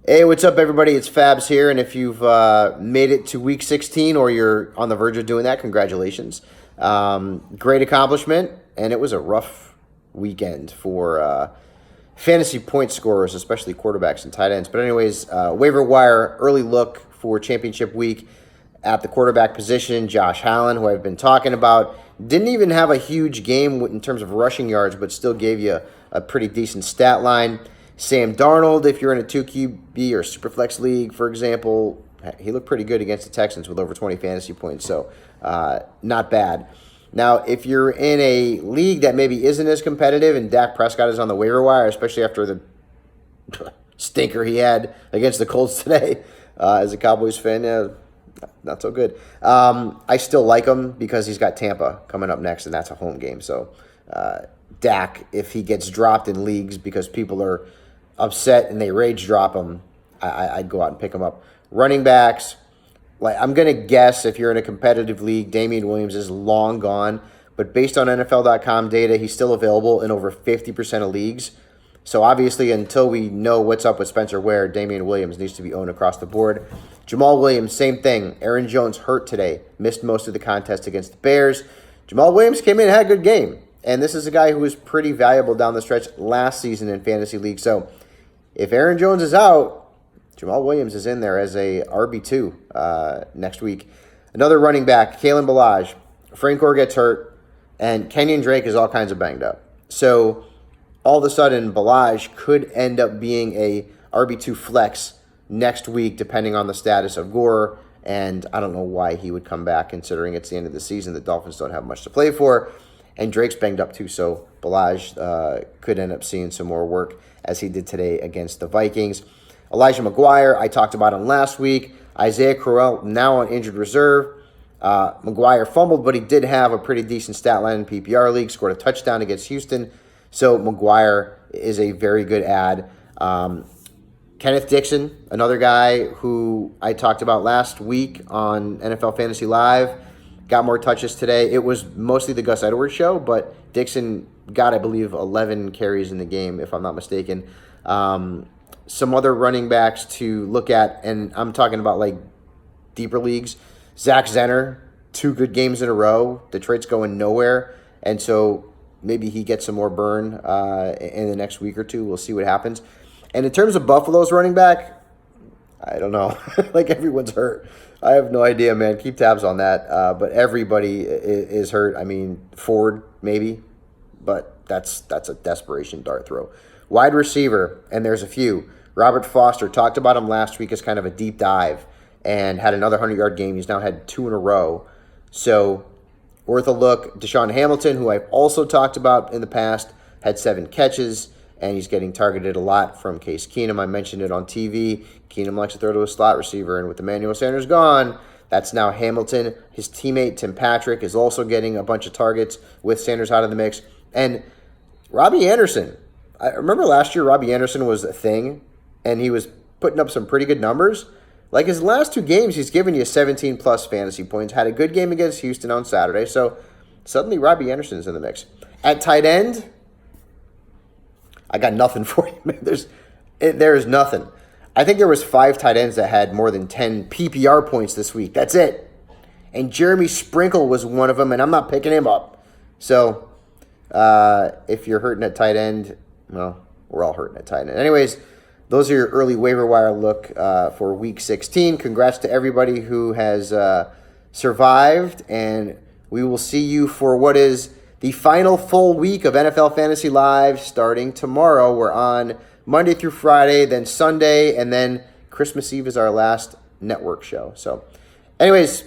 Hey, what's up, everybody? It's Fabs here, and if you've made it to week 16 or you're on the verge of doing that, congratulations. Great accomplishment, and it was a rough weekend for fantasy point scorers, especially quarterbacks and tight ends. But anyways, waiver wire early look for championship week at the quarterback position. Josh Allen, who I've been talking about, didn't even have a huge game in terms of rushing yards, but still gave you a pretty decent stat line. Sam Darnold, if you're in a 2QB or Superflex league, for example, he looked pretty good against the Texans with over 20 fantasy points, so not bad. Now, if you're in a league that maybe isn't as competitive and Dak Prescott is on the waiver wire, especially after the stinker he had against the Colts today, as a Cowboys fan, not so good. I still like him because he's got Tampa coming up next, and that's a home game. So Dak, if he gets dropped in leagues because people are upset and they rage drop him, I'd go out and pick him up. Running backs, like I'm going to guess if you're in a competitive league, Damian Williams is long gone. But based on NFL.com data, he's still available in over 50% of leagues. So obviously, until we know what's up with Spencer Ware, Damian Williams needs to be owned across the board. Jamal Williams, same thing. Aaron Jones hurt today, missed most of the contest against the Bears. Jamal Williams came in and had a good game. And this is a guy who was pretty valuable down the stretch last season in fantasy league. So if Aaron Jones is out, Jamal Williams is in there as a RB2 next week. Another running back, Kalen Ballage. Frank Gore gets hurt, and Kenyon Drake is all kinds of banged up. So all of a sudden, Ballage could end up being a RB2 flex next week, depending on the status of Gore. And I don't know why he would come back, considering it's the end of the season. The Dolphins don't have much to play for. And Drake's banged up too, so Ballage could end up seeing some more work as he did today against the Vikings. Elijah McGuire, I talked about him last week. Isaiah Crowell, now on injured reserve. McGuire fumbled, but he did have a pretty decent stat line in PPR league, scored a touchdown against Houston. So McGuire is a very good add. Kenneth Dixon, another guy who I talked about last week on NFL Fantasy Live, got more touches today. It was mostly the Gus Edwards show, but Dixon got, I believe, 11 carries in the game, if I'm not mistaken. Some other running backs to look at, and I'm talking about like deeper leagues. Zach Zenner, 2 good games in a row. Detroit's going nowhere, and so maybe he gets some more burn in the next week or two. We'll see what happens. And in terms of Buffalo's running back, I don't know. Like, everyone's hurt. I have no idea, man. Keep tabs on that. But everybody is hurt. I mean, Ford, maybe. But that's a desperation dart throw. Wide receiver, and there's a few. Robert Foster, talked about him last week as kind of a deep dive and had another 100-yard game. He's now had 2 in a row. So, worth a look. Deshaun Hamilton, who I've also talked about in the past, had 7 catches. And he's getting targeted a lot from Case Keenum. I mentioned it on TV. Keenum likes to throw to a slot receiver. And with Emmanuel Sanders gone, that's now Hamilton. His teammate, Tim Patrick, is also getting a bunch of targets with Sanders out of the mix. And Robbie Anderson. I remember last year Robbie Anderson was a thing, and he was putting up some pretty good numbers. Like his last 2 games, he's given you 17-plus fantasy points. Had a good game against Houston on Saturday. So suddenly Robbie Anderson's in the mix. At tight end, I got nothing for you, man. There is nothing. I think there was 5 tight ends that had more than 10 PPR points this week. That's it. And Jeremy Sprinkle was one of them, and I'm not picking him up. So if you're hurting at tight end, well, we're all hurting at tight end. Anyways, those are your early waiver wire look for Week 16. Congrats to everybody who has survived, and we will see you for what is the final full week of NFL Fantasy Live starting tomorrow. We're on Monday through Friday, then Sunday, and then Christmas Eve is our last network show. So anyways,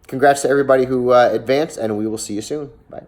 congrats to everybody who advanced, and we will see you soon. Bye.